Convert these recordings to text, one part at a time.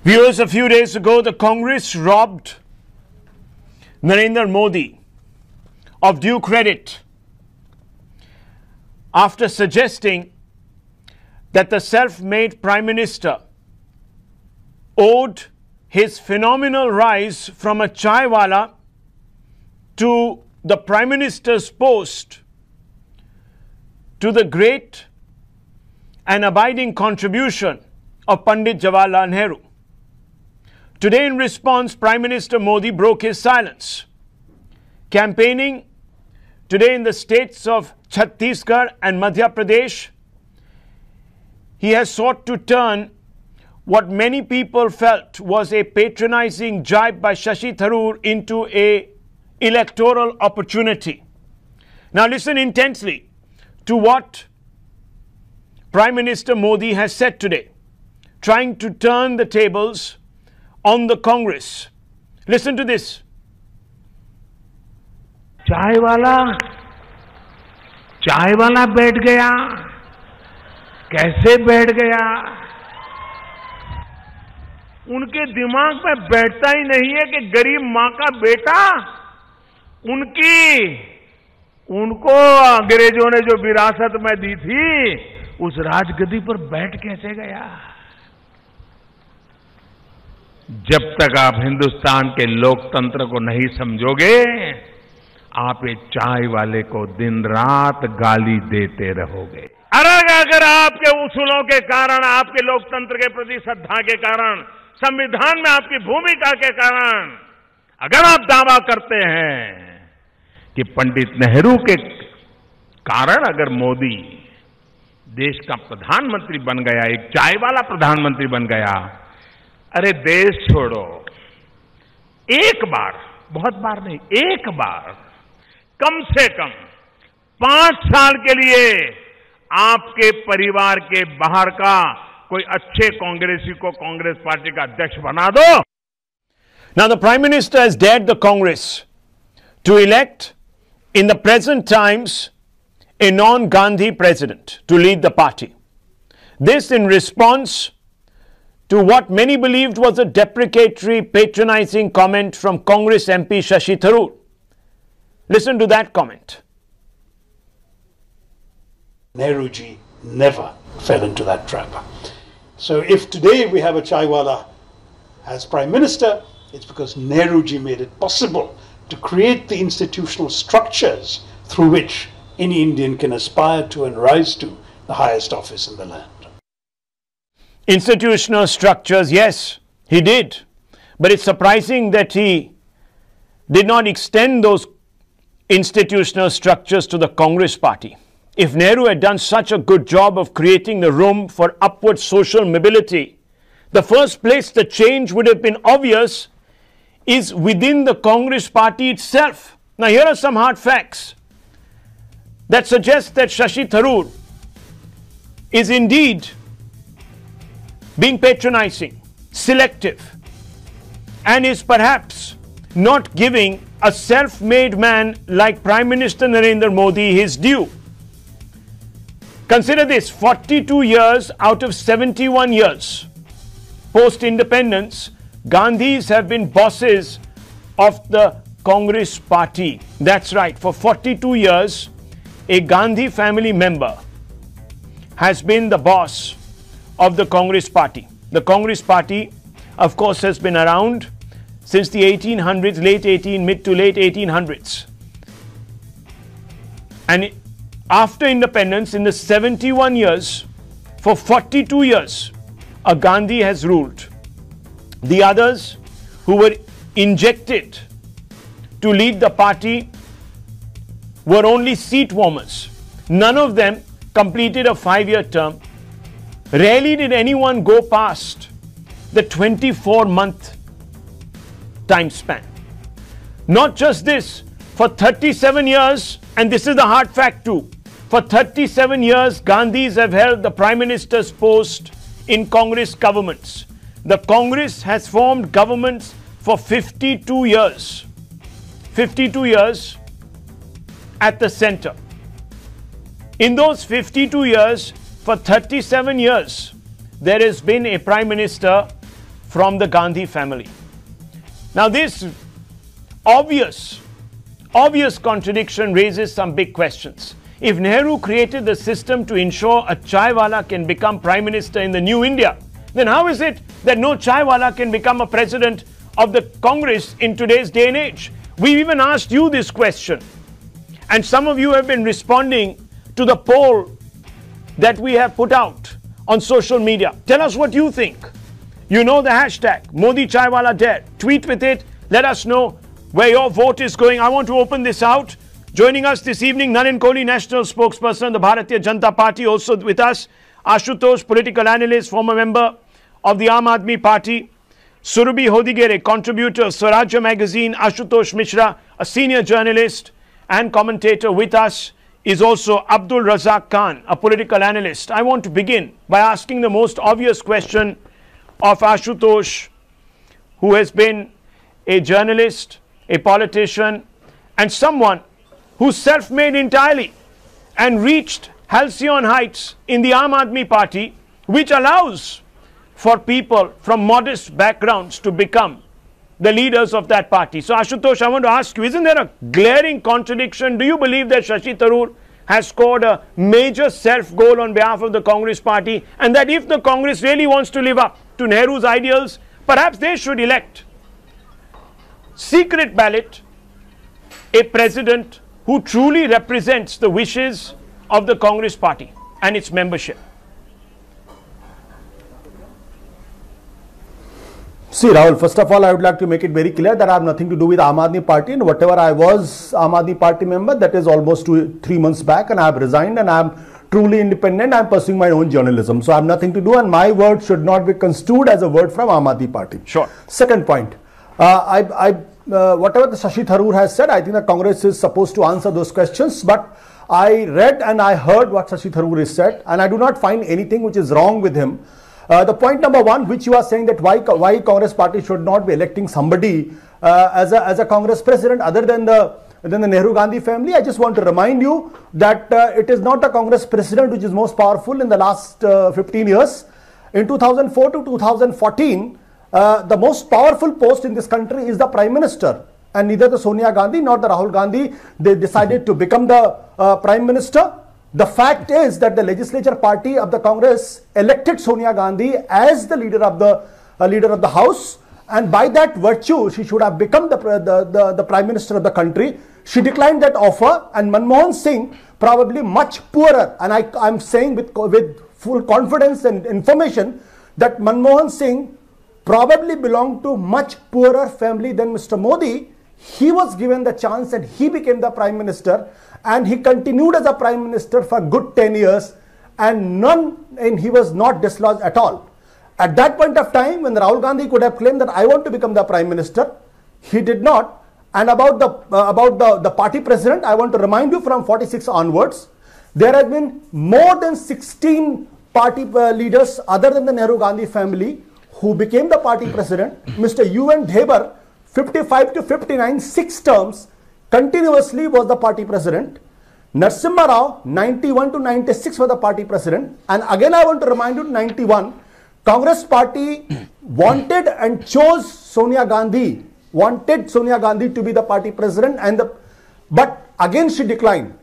Viewers, a few days ago, the Congress robbed Narendra Modi of due credit after suggesting that the self-made Prime Minister owed his phenomenal rise from a Chaiwala to the Prime Minister's post to the great and abiding contribution of Pandit Jawaharlal Nehru. Today, in response, Prime Minister Modi broke his silence. Campaigning today in the states of Chhattisgarh and Madhya Pradesh, he has sought to turn what many people felt was a patronizing jibe by Shashi Tharoor into an electoral opportunity. Now listen intensely to what Prime Minister Modi has said today, trying to turn the tables on the Congress. Listen to this. चायवाला बैठ गया, कैसे बैठ गया? उनके दिमाग में बैठता ही नहीं है कि गरीब मां का बेटा उनको अंग्रेजों ने जो विरासत में दी थी उस राजगद्दी पर बैठ कैसे गया? जब तक आप हिंदुस्तान के लोकतंत्र को नहीं समझोगे, आप ये चाय वाले को दिन रात गाली देते रहोगे। अगर आपके उसूलों के कारण, आपके लोकतंत्र के प्रति श्रद्धा के कारण, संविधान में आपकी भूमिका के कारण अगर आप दावा करते हैं कि पंडित नेहरू के कारण अगर मोदी देश का प्रधानमंत्री बन गया, एक चाय वाला प्रधानमंत्री बन गया, अरे देश छोड़ो, एक बार, बहुत बार नहीं, एक बार कम से कम 5 साल के लिए आपके परिवार के बाहर का कोई अच्छे कांग्रेसी को कांग्रेस पार्टी का अध्यक्ष बना दो। Now the Prime Minister has dared the Congress to elect in the present times a non-Gandhi president to lead the party. This in response to what many believed was a deprecatory, patronizing comment from Congress MP Shashi Tharoor. Listen to that comment. Nehruji never fell into that trap. So if today we have a Chaiwala as Prime Minister, it's because Nehruji made it possible to create the institutional structures through which any Indian can aspire to and rise to the highest office in the land. Institutional structures, yes, he did. But it's surprising that he did not extend those institutional structures to the Congress party. If Nehru had done such a good job of creating the room for upward social mobility, the first place the change would have been obvious is within the Congress party itself. Now here are some hard facts that suggest that Shashi Tharoor is indeed being patronizing, selective, and is perhaps not giving a self-made man like Prime Minister Narendra Modi his due. Consider this, 42 years out of 71 years post-independence, Gandhis have been bosses of the Congress party. That's right, for 42 years, a Gandhi family member has been the boss of the Congress party. The Congress party, of course, has been around since the 1800s, mid to late 1800s. And after independence, in the 71 years, for 42 years, a Gandhi has ruled. The others who were injected to lead the party were only seat warmers. None of them completed a 5-year term. Rarely did anyone go past the 24-month time span. Not just this, for 37 years, and this is the hard fact too, for 37 years, Gandhis have held the Prime Minister's post in Congress governments. The Congress has formed governments for 52 years. 52 years at the center. In those 52 years, for 37 years, there has been a Prime Minister from the Gandhi family. Now this obvious contradiction raises some big questions. If Nehru created the system to ensure a Chaiwala can become Prime Minister in the new India, then how is it that no Chaiwala can become a president of the Congress in today's day and age? We've even asked you this question, and some of you have been responding to the poll that we have put out on social media. Tell us what you think. You know the hashtag Modi Chaiwala Dare. Tweet with it. Let us know where your vote is going. I want to open this out. Joining us this evening, Nalin Kohli, National Spokesperson, the Bharatiya Janata Party. Also with us, Ashutosh, political analyst, former member of the Aam Aadmi Party. Surabhi Hodigere, contributor of Swarajya magazine. Ashutosh Mishra, a senior journalist and commentator. With us is also Abdul Razak Khan, a political analyst. I want to begin by asking the most obvious question of Ashutosh, who has been a journalist, a politician, and someone who's self-made entirely and reached halcyon heights in the Aam Aadmi Party, which allows for people from modest backgrounds to become the leaders of that party. So Ashutosh, I want to ask you, isn't there a glaring contradiction? Do you believe that Shashi Tharoor has scored a major self-goal on behalf of the Congress party, and that if the Congress really wants to live up to Nehru's ideals, perhaps they should elect secret ballot a president who truly represents the wishes of the Congress party and its membership? See, Rahul, first of all, I would like to make it very clear that I have nothing to do with Aam Aadmi Party, and whatever I was Aam Aadmi Party member, that is almost 3 months back, and I have resigned, and I am truly independent. I am pursuing my own journalism, so I have nothing to do, and my word should not be construed as a word from Aam Aadmi Party. Sure. Second point, whatever the Shashi Tharoor has said, I think the Congress is supposed to answer those questions, but I read and I heard what Shashi Tharoor has said, and I do not find anything which is wrong with him. The point number one, which you are saying, that why Congress party should not be electing somebody as a Congress president other than the Nehru Gandhi family, I just want to remind you that it is not the Congress president which is most powerful in the last 15 years. In 2004 to 2014, the most powerful post in this country is the Prime Minister, and neither the Sonia Gandhi nor the Rahul Gandhi, they decided to become the Prime Minister. The fact is that the legislature party of the Congress elected Sonia Gandhi as the leader of the House, and by that virtue she should have become the Prime Minister of the country. She declined that offer, and Manmohan Singh, probably much poorer, and I'm saying with full confidence and information that Manmohan Singh probably belonged to much poorer family than Mr. Modi. He was given the chance and he became the Prime Minister, and he continued as a Prime Minister for good 10 years, and he was not dislodged at all. At that point of time, when Rahul Gandhi could have claimed that I want to become the Prime Minister, he did not. And about the party president, I want to remind you, from 46 onwards, there have been more than 16 party leaders other than the Nehru Gandhi family who became the party president. Mr. UN Debar, 55 to 59, 6 terms, continuously was the party president. Narasimha Rao, 91 to 96 was the party president. And again I want to remind you, 91, Congress party wanted and chose Sonia Gandhi, wanted Sonia Gandhi to be the party president, but again she declined.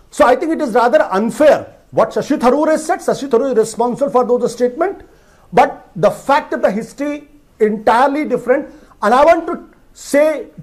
So I think it is rather unfair what Shashi Tharoor has said. Shashi Tharoor is responsible for those statements, but the fact of the history entirely different. And I want to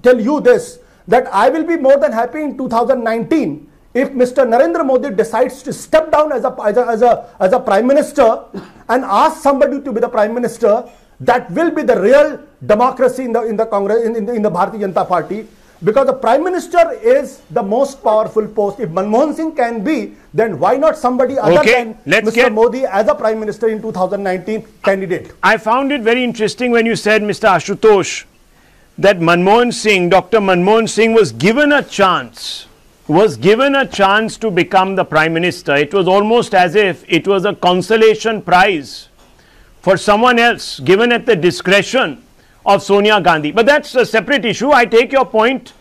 tell you this, that I will be more than happy in 2019 if Mr. Narendra Modi decides to step down as a Prime Minister and ask somebody to be the Prime Minister. That will be the real democracy in the Congress, in the Bharatiya Janata Party, because the Prime Minister is the most powerful post. If Manmohan Singh can be, then why not somebody other than Mr. Modi as a Prime Minister in 2019 candidate? I found it very interesting when you said, Mr. Ashutosh, that Manmohan Singh, Dr. Manmohan Singh was given a chance to become the Prime Minister. It was almost as if it was a consolation prize for someone else, given at the discretion of Sonia Gandhi. But that's a separate issue. I take your point.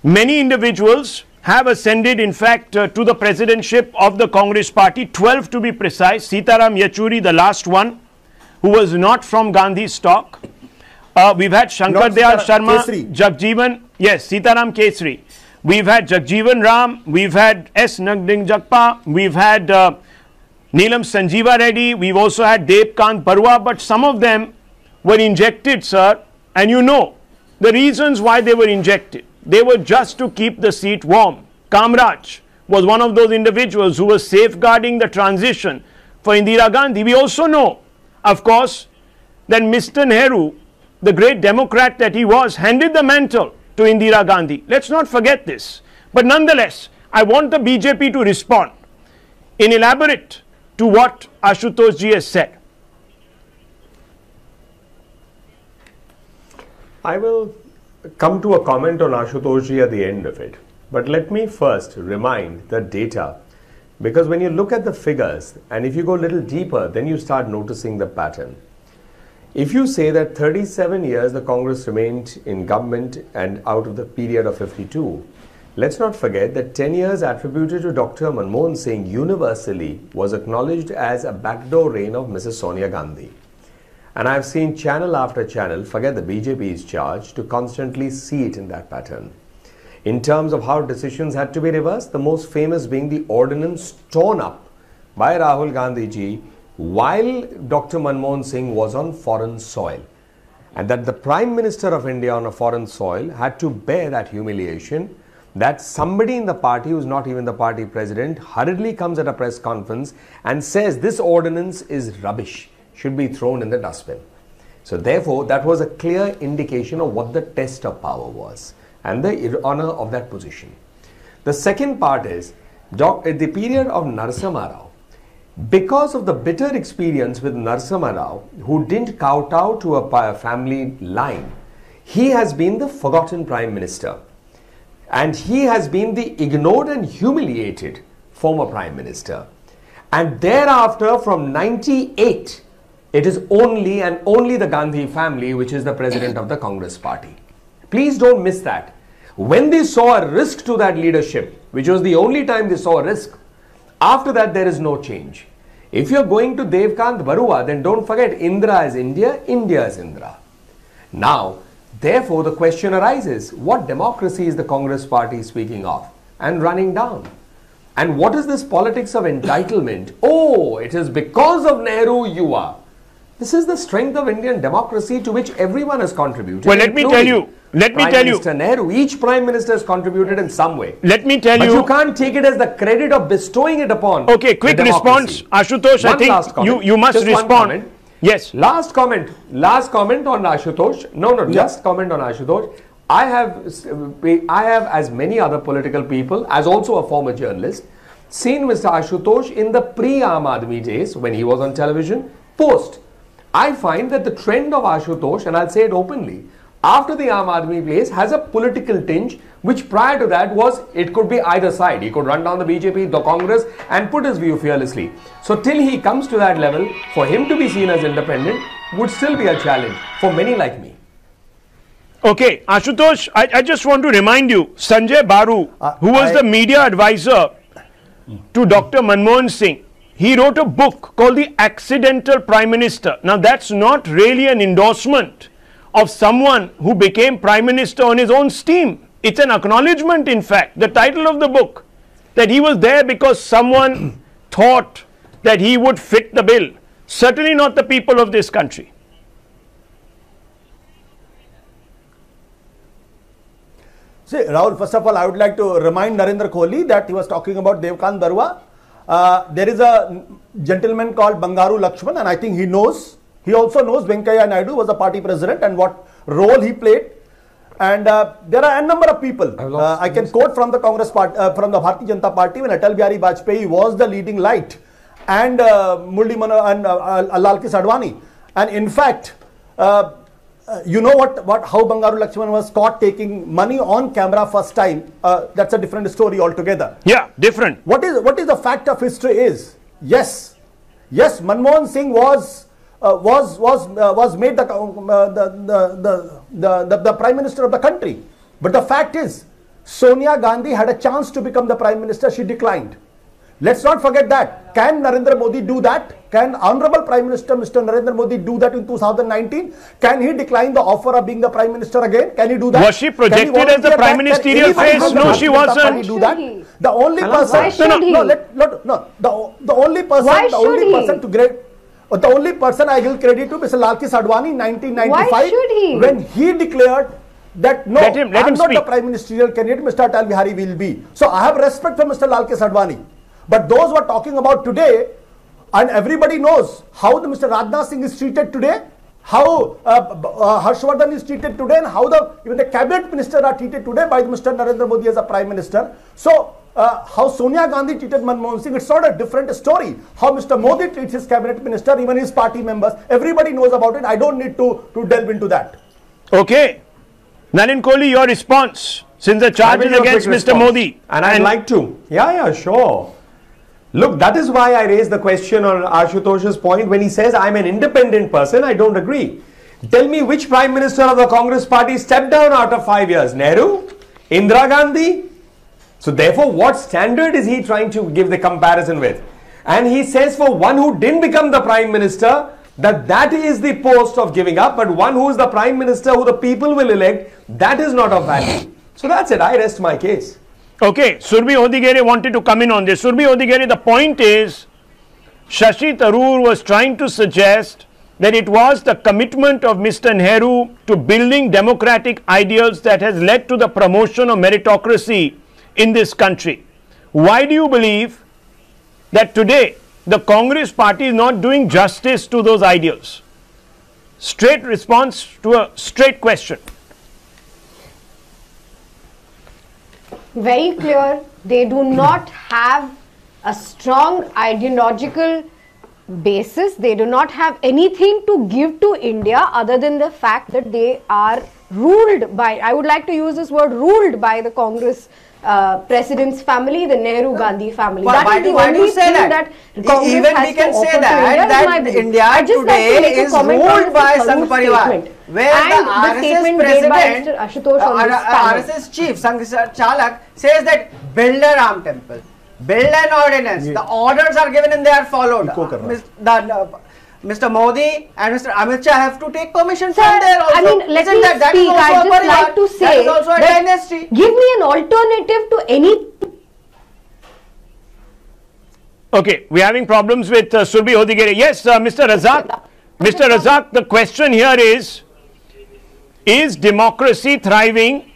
Many individuals have ascended, in fact, to the presidentship of the Congress party, 12 to be precise. Sitaram Yechury, the last one, who was not from Gandhi stock. We've had Shankar Not Dayal Sitaram, Sharma, Kesri. Jagjeevan, yes, Sitaram Kesri. We've had Jagjeevan Ram, we've had S. Nagding Jakpa, we've had Neelam Sanjeeva Reddy, we've also had Devkant Barua, but some of them were injected, sir, and you know the reasons why they were injected. They were just to keep the seat warm. Kamraj was one of those individuals who was safeguarding the transition for Indira Gandhi. We also know, of course, that Mr. Nehru, the great Democrat that he was, handed the mantle to Indira Gandhi. Let's not forget this. But nonetheless, I want the BJP to respond in elaborate to what Ashutosh ji has said. I will come to a comment on Ashutosh ji at the end of it. But let me first remind the data, because when you look at the figures and if you go a little deeper, then you start noticing the pattern. If you say that 37 years the Congress remained in government and out of the period of 52, let's not forget that 10 years attributed to Dr. Manmohan Singh universally was acknowledged as a backdoor reign of Mrs. Sonia Gandhi. And I've seen channel after channel, forget the BJP's charge, to constantly see it in that pattern. In terms of how decisions had to be reversed, the most famous being the ordinance torn up by Rahul Gandhi ji while Dr. Manmohan Singh was on foreign soil. And that the Prime Minister of India on a foreign soil had to bear that humiliation, that somebody in the party who's not even the party president hurriedly comes at a press conference and says this ordinance is rubbish, should be thrown in the dustbin. So therefore, that was a clear indication of what the test of power was and the honor of that position. The second part is, at the period of Narasimha Rao, because of the bitter experience with Narasimha Rao, who didn't kowtow to a family line, he has been the forgotten Prime Minister. And he has been the ignored and humiliated former Prime Minister. And thereafter, from 98, it is only and only the Gandhi family which is the president of the Congress party. Please don't miss that. When they saw a risk to that leadership, which was the only time they saw a risk, after that there is no change. If you're going to Devkant Barua, then don't forget Indra is India, India is Indra. Now, therefore, the question arises, what democracy is the Congress party speaking of and running down? And what is this politics of entitlement? Oh, it is because of Nehru you are. This is the strength of Indian democracy to which everyone has contributed. Well, let me tell you. Prime Minister Nehru, each Prime Minister has contributed in some way. Let me tell you. But you can't take it as the credit of bestowing it upon. Okay, quick response. Ashutosh, I think you must respond. Yes. Last comment on Ashutosh. Last comment on Ashutosh. I have, as many other political people, as also a former journalist, seen Mr. Ashutosh in the pre-Aam Aadmi days when he was on television, post. I find that the trend of Ashutosh, and I'll say it openly, after the Aam Aadmi place has a political tinge, which prior to that was, it could be either side. He could run down the BJP, the Congress and put his view fearlessly. So till he comes to that level, for him to be seen as independent would still be a challenge for many like me. Okay, Ashutosh, I just want to remind you, Sanjay Baru, who was the media advisor to Dr. Manmohan Singh, he wrote a book called The Accidental Prime Minister. Now, that's not really an endorsement of someone who became Prime Minister on his own steam. It's an acknowledgement, in fact, the title of the book, that he was there because someone thought that he would fit the bill. Certainly not the people of this country. See, Rahul, first of all, I would like to remind Narendra Kohli that he was talking about Devkant Barua. There is a gentleman called Bangaru Lakshman, and I think he knows. He also knows Venkaiah Naidu was a party president and what role he played. And there are a number of people. I can quote from the Congress party, from the Bharatiya Janata Party, when Atal Bihari Vajpayee was the leading light, and Murli Manohar and Lalkis Advani. And in fact, you know how Bangaru Lakshman was caught taking money on camera first time. That's a different story altogether. Yeah, different. What is the fact of history is, yes, Manmohan Singh was made the Prime Minister of the country. But the fact is, Sonia Gandhi had a chance to become the Prime Minister. She declined. Let's not forget that. Can Narendra Modi do that? Can Honorable Prime Minister Mr. Narendra Modi do that in 2019? Can he decline the offer of being the Prime Minister again? Can he do that? Was she projected as the prime ministerial face? No, she wasn't. Do that? The only person. Why should he? The only person. Why the only should person he? to grade. The only person I will credit to Mr. Lalkis Advani in 1995. Why should he? When he declared that no, Let him I'm not speak. the prime ministerial candidate, Mr. Atal Bihari will be. So I have respect for Mr. Lalkis Advani. But those who are talking about today, and everybody knows how the Mr. Rajnath Singh is treated today, how Harshvardhan is treated today, and how even the cabinet ministers are treated today by Mr. Narendra Modi as a prime minister. So how Sonia Gandhi treated Manmohan Singh, it's not a different story. How Mr. Modi treats his cabinet minister, even his party members, everybody knows about it. I don't need to delve into that. Okay. Nalin Kohli, your response, since the charge is against Mr. Modi. And I'd like to. Yeah, sure. Look, that is why I raised the question on Ashutosh's point when he says I'm an independent person. I don't agree. Tell me which Prime Minister of the Congress party stepped down after 5 years? Nehru? Indira Gandhi? So therefore, what standard is he trying to give the comparison with? And he says for one who didn't become the Prime Minister, that is the post of giving up, but one who is the Prime Minister who the people will elect, that is not of value. So that's it. I rest my case. Okay, Surbhi Hodigere wanted to come in on this. Surbhi Hodigere, the point is, Shashi Tharoor was trying to suggest that it was the commitment of Mr. Nehru to building democratic ideals that has led to the promotion of meritocracy in this country. Why do you believe that today the Congress party is not doing justice to those ideals? Straight response to a straight question. Very clear. They do not have a strong ideological basis. They do not have anything to give to India other than the fact that they are ruled by, I would like to use this word, ruled by the Congress president's family, the Nehru Gandhi family. Why do you say that? Even we can say that India today is ruled by Sangh Parivar, where the RSS president, RSS chief Sangh Chalak says that build a Ram temple, build an ordinance. The orders are given and they are followed. Mr. Modi and Mr. Amit Shah have to take permission from there also. I mean, let me speak. I just like to say that is also a dynasty. Give me an alternative to any. Okay, we are having problems with Surbhi Hodigere. Yes, Mr. Razak. Mr. Razak, the question here is democracy thriving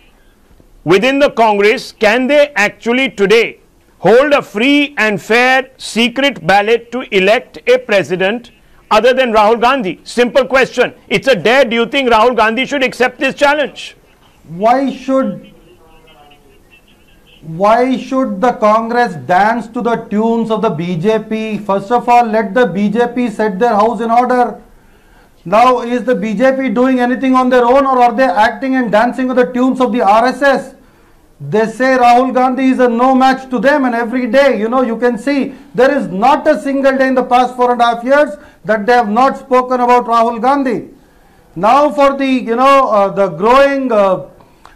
within the Congress? Can they actually today hold a free and fair secret ballot to elect a president other than Rahul Gandhi? Simple question. It's a dare. Do you think Rahul Gandhi should accept this challenge? Why should the Congress dance to the tunes of the BJP? First of all, let the BJP set their house in order. Now, is the BJP doing anything on their own, or are they acting and dancing to the tunes of the RSS? They say Rahul Gandhi is a no match to them, and every day, you can see there is not a single day in the past 4.5 years that they have not spoken about Rahul Gandhi. Now for the, the growing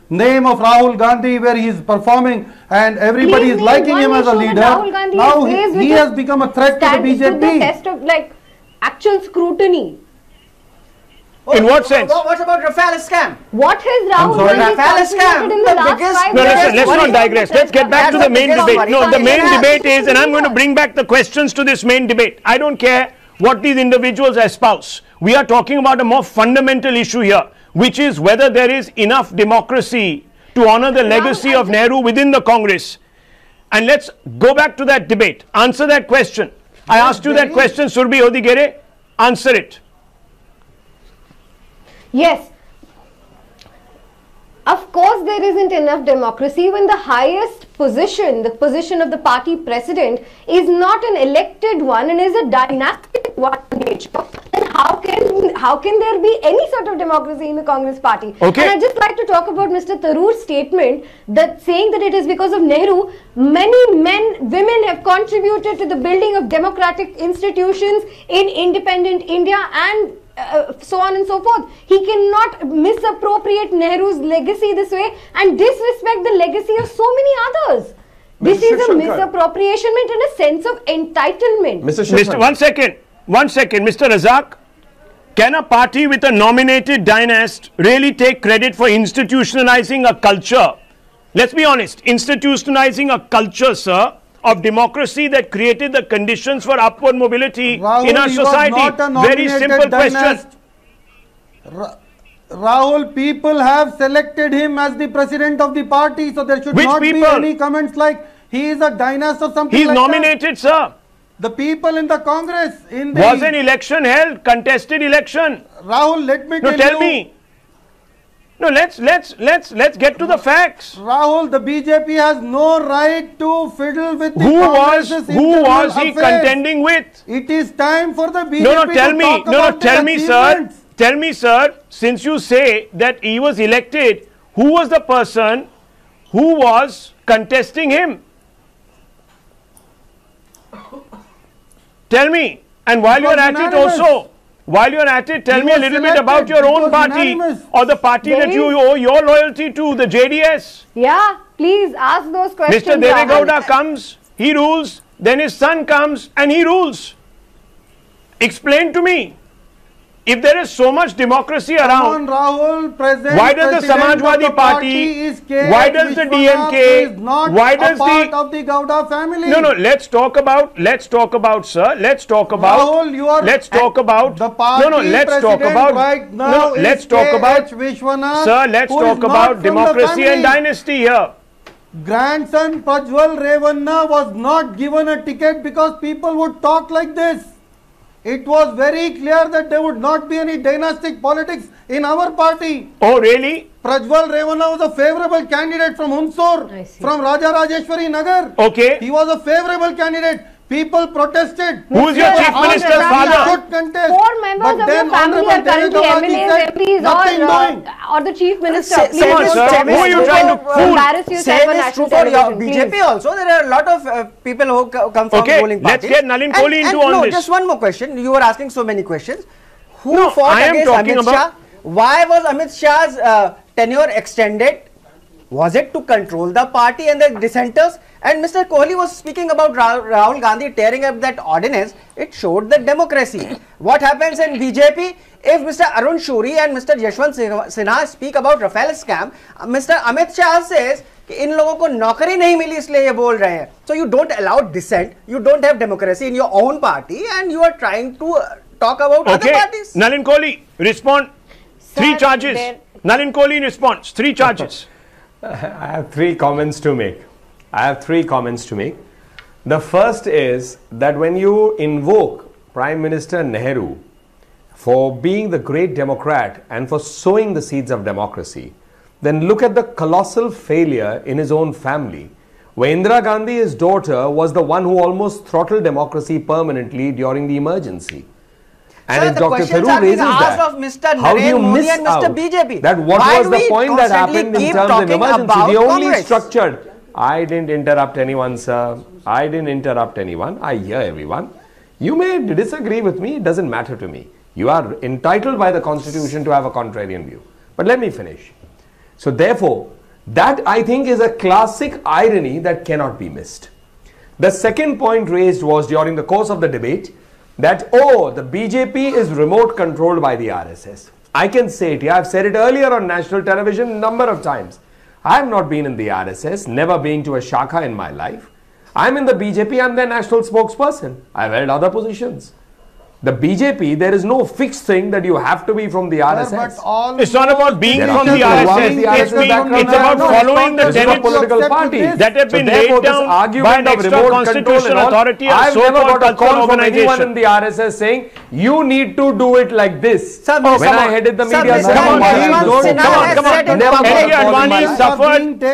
name of Rahul Gandhi, where he is performing and everybody is liking him as a leader, now he has become a threat to the BJP. The test of actual scrutiny. In what sense? What about Rafale scam? What has Rahul Gandhi contributed in the last 5 years? Let's not digress. Let's get back to the main debate. No, the main debate is, and I'm going to bring back the questions to this main debate. I don't care what these individuals espouse. We are talking about a more fundamental issue here, which is whether there is enough democracy to honor the legacy of Nehru within the Congress. And let's go back to that debate. Answer that question. I asked you that question, Surbhi Hodigere. Answer it. Yes. Of course, there isn't enough democracy. Even the highest position, the position of the party president, is not an elected one and is a dynastic one in nature. Then how can there be any sort of democracy in the Congress party? Okay. And I'd just like to talk about Mr. Tharoor's statement that saying that it is because of Nehru, many women have contributed to the building of democratic institutions in independent India and so on and so forth. He cannot misappropriate Nehru's legacy this way and disrespect the legacy of so many others. This is a misappropriation and a sense of entitlement. Mr. One second, Mr. Razak. Can a party with a nominated dynast really take credit for institutionalizing a culture? Let's be honest, institutionalizing a culture, sir, of democracy that created the conditions for upward mobility Rahul, in our society. Very simple question. Rahul, people have selected him as the president of the party, so there should not be any comments like he is a dynast or something. He's nominated, sir. The people in the Congress, was an election held, contested election. Rahul, let me tell me. No, let's get to the facts. Rahul, the BJP has no right to fiddle with the who was he contending with? It is time for the BJP tell me, sir, since you say that he was elected, who was the person who was contesting him? Tell me. And while you are at it also, tell me a little bit about your own party or the party that you owe your loyalty to, the JDS. Yeah, please ask those questions. Mr. Devegowda comes, he rules, then his son comes and he rules. Explain to me. If there is so much democracy around, Rahul, why does the Samajwadi Party, why does the DMK, why does part of the Gowda family? No, let's talk about, sir, let's talk about, Rahul, let's talk about, the party let's talk about, right now let's talk about, sir, let's talk about democracy and dynasty here. Grandson Prajwal Revanna was not given a ticket because people would talk like this. It was very clear that there would not be any dynastic politics in our party. Oh, really? Prajwal Revanna was a favorable candidate from Hunsur, from Raja Rajeshwari Nagar. Okay. He was a favorable candidate. People protested. Who is your chief minister's father? 4 members of your family are currently MLAs, MPs or the chief minister. Come on, sir. Who are you trying to fool? Embarrass yourself on national television. BJP also. There are a lot of people who come from ruling parties. Let's get Nalin Kohli into all this. Just one more question. You were asking so many questions. Who fought against Amit Shah? Why was Amit Shah's tenure extended? Was it to control the party and the dissenters? And Mr. Kohli was speaking about Rahul Gandhi tearing up that ordinance. It showed the democracy. What happens in BJP? If Mr. Arun Shuri and Mr. Yashwant Sinha speak about Rafale scam, Mr. Amit Shah says इन लोगों को नौकरी नहीं मिली इसलिए ये बोल रहे हैं. So you don't allow dissent, you don't have democracy in your own party, and you are trying to talk about other parties. Nalin Kohli, respond. 3 charges. Nalin Kohli responds. 3 charges. I have 3 comments to make. The first is that when you invoke Prime Minister Nehru for being the great democrat and for sowing the seeds of democracy, then look at the colossal failure in his own family, where Indira Gandhi, his daughter, was the one who almost throttled democracy permanently during the emergency. And Sir, if Dr. Tharoor raises that, of Mr. how do you miss and out Mr. BJP? that what was the point that happened in terms of emergency? The only structured... I didn't interrupt anyone, sir. I didn't interrupt anyone. I hear everyone. You may disagree with me. It doesn't matter to me. You are entitled by the Constitution to have a contrarian view. But let me finish. So therefore, that I think is a classic irony that cannot be missed. The second point raised was during the course of the debate that, oh, the BJP is remote controlled by the RSS. I can say it here. I've said it earlier on national television a number of times. I have not been in the RSS, never been to a Shakha in my life. I'm in the BJP, I'm their national spokesperson. I've held other positions. The BJP, there is no fixed thing that you have to be from the RSS. It's not about being from the RSS. It's about following the tenets political parties that have been laid down by an extra constitutional authority and so-called cultural organization. Anyone in the RSS saying, you need to do it like this. When I headed the media, come on. Advani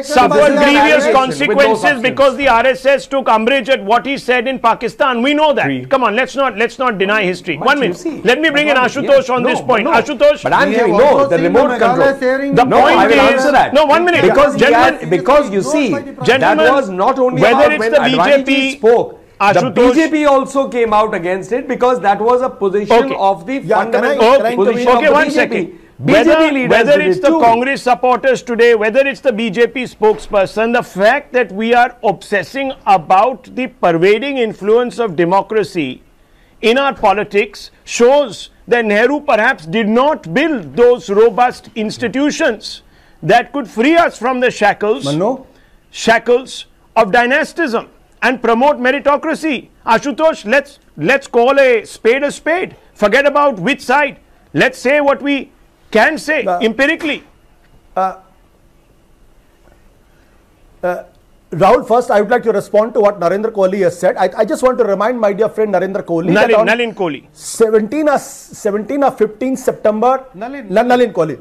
suffered grievous consequences because the RSS took umbrage at what he said in Pakistan. We know that. Come on, let's not deny history. 1 minute. Let me bring in Ashutosh on this point. Ashutosh. But I'm giving the remote control. The point is, no, 1 minute. Because you see, that was not only whether about it's when the Advani BJP spoke. The BJP also came out against it because that was a position of the fundamental position of the BJP. whether it's the Congress supporters today, whether it's the BJP spokesperson, the fact that we are obsessing about the pervading influence of democracy in our politics shows that Nehru perhaps did not build those robust institutions that could free us from the shackles of dynastism and promote meritocracy. Ashutosh, let's call a spade. Forget about which side. Let's say what we can say empirically. Rahul, first I would like to respond to what Narendra Kohli has said. I just want to remind my dear friend Narendra Kohli. Nalin Kohli. 17 or 15 September. Nalin Kohli.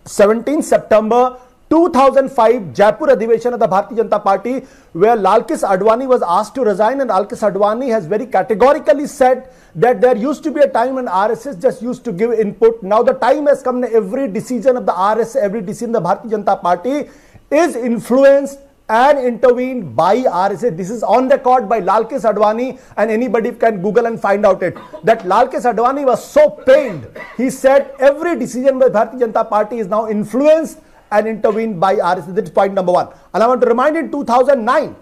17 September 2005 Jaipur Adhiveshan of the Bharatiya Janata Party, where Lalkis Advani was asked to resign, and Lalkis Advani has very categorically said that there used to be a time when RSS just used to give input. Now the time has come, every decision of the RSS, every decision of the Bharatiya Janata Party is influenced and intervened by RSS. This is on record by Lalkis Advani, and anybody can Google and find out it. That Lalkis Advani was so pained. He said every decision by Bharatiya Janata Party is now influenced and intervened by RSS. That is point number one. And I want to remind in 2009,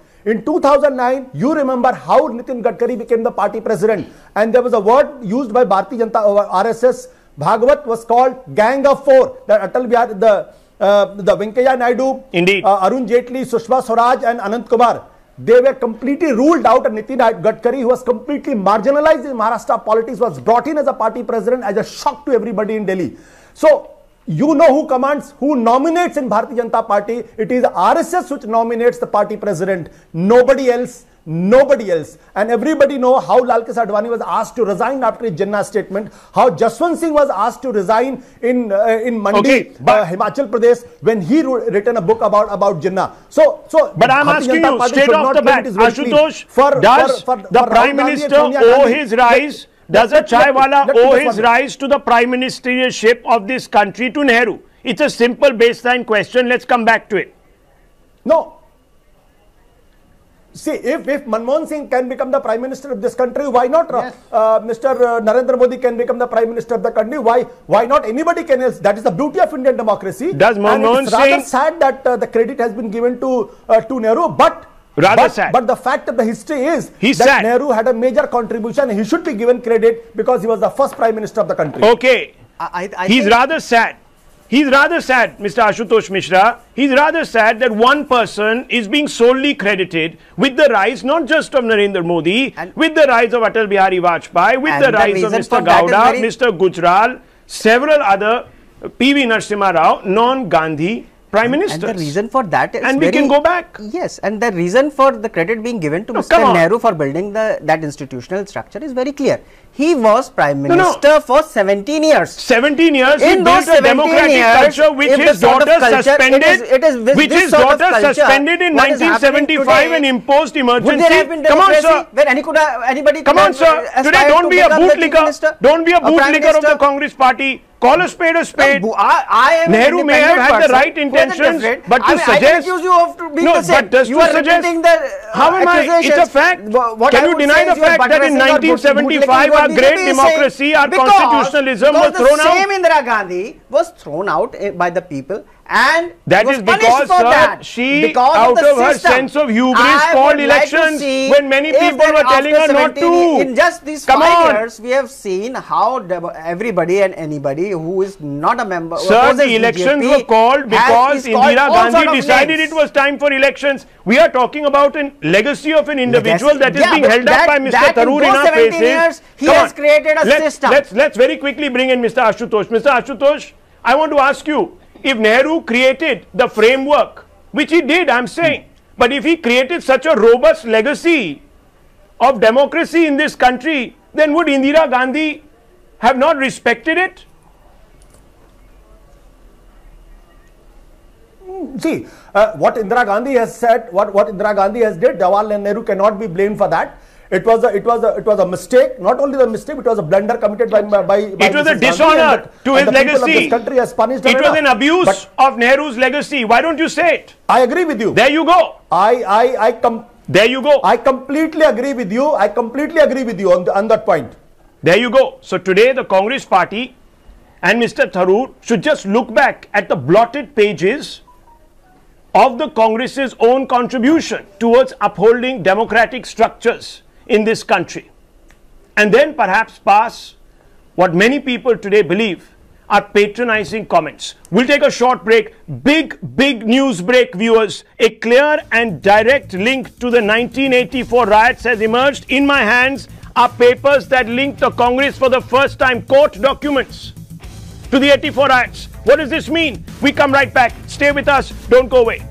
you remember how Nitin Gadkari became the party president, and there was a word used by Bharatiya Janata RSS. Bhagavat was called Gang of Four. That Atal Bihari, the Venkaiah Naidu, indeed, Arun Jaitley, Sushma Swaraj and Anant Kumar, they were completely ruled out, and Nitin Gadkari, who was completely marginalized in Maharashtra politics, was brought in as a party president as a shock to everybody in Delhi. So, you know who commands, who nominates in Bharatiya Janata Party? It is RSS which nominates the party president, nobody else. And everybody know how Lalkis Advani was asked to resign after his Jinnah statement, how Jaswant Singh was asked to resign in Mandi, Himachal Pradesh, when he written a book about Jinnah. But I'm asking you straight off the bat, Ashutosh, does the Prime Minister owe his rise? Does a Chaiwala owe his rise to the prime ministership of this country to Nehru? It's a simple baseline question. Let's come back to it. No. See, if Manmohan Singh can become the prime minister of this country, why not? Yes. Mr. Narendra Modi can become the prime minister of the country. Why not anybody can else? That is the beauty of Indian democracy. Does Manmohan Singh? Rather sad that the credit has been given to Nehru, but the fact of the history is that Nehru had a major contribution. He should be given credit because he was the first prime minister of the country. Okay, he's rather sad. He's rather sad, Mr. Ashutosh Mishra. He's rather sad that one person is being solely credited with the rise, not just of Narendra Modi, with the rise of Atal Bihari Vajpayee, with the rise of Mr. Gowda, Mr. Gujral, several other P.V. Narasimha Rao, non-Gandhi prime ministers. And the reason for that is we can go back. Yes, and the reason for the credit being given to Mr. Nehru for building that institutional structure is very clear. He was prime minister for 17 years. 17 years. In those 17 years, culture which his daughter suspended, suspended in 1975 and imposed emergency. Would there have been democracy where anybody? Come on, sir. Today, don't be a bootlicker. Don't be a bootlicker of the Congress party. Call a spade a spade. Nehru may have had the right intentions, but to suggest... I accuse you of being the same. But just to suggest... How am I? It's a fact. Can you deny the fact that in 1975 our great democracy, our constitutionalism was thrown out? The same Indira Gandhi was thrown out by the people, and that is because, sir, she out of her sense of hubris called elections when many people were telling her not to. In just these 5 years, we have seen how everybody and anybody who is not a member, sir, the elections were called because Indira Gandhi decided it was time for elections. We are talking about a legacy of an individual that is being held up by Mr. Tharoor in our faces. He has created a system. Let's very quickly bring in Mr. Ashutosh. Mr. Ashutosh, I want to ask you, if Nehru created the framework, which he did, I'm saying, but if he created such a robust legacy of democracy in this country, then would Indira Gandhi have not respected it? See, what Indira Gandhi has said, what Indira Gandhi has did, Jawaharlal Nehru cannot be blamed for that. It was a mistake. Not only the mistake, it was a blunder committed by it was a dishonor to his legacy. It was an abuse of Nehru's legacy. Why don't you say it? I agree with you. There you go. There you go. I completely agree with you. I completely agree with you on that point. There you go. So today the Congress party And Mr. Tharoor should just look back at the blotted pages of the Congress's own contribution towards upholding democratic structures in this country, and then perhaps pass what many people today believe are patronizing comments. We'll take a short break. Big news break, viewers. A clear and direct link to the 1984 riots has emerged. In my hands are papers that link the Congress for the first time, court documents, to the 84 riots. What does this mean? We come right back. Stay with us. Don't go away.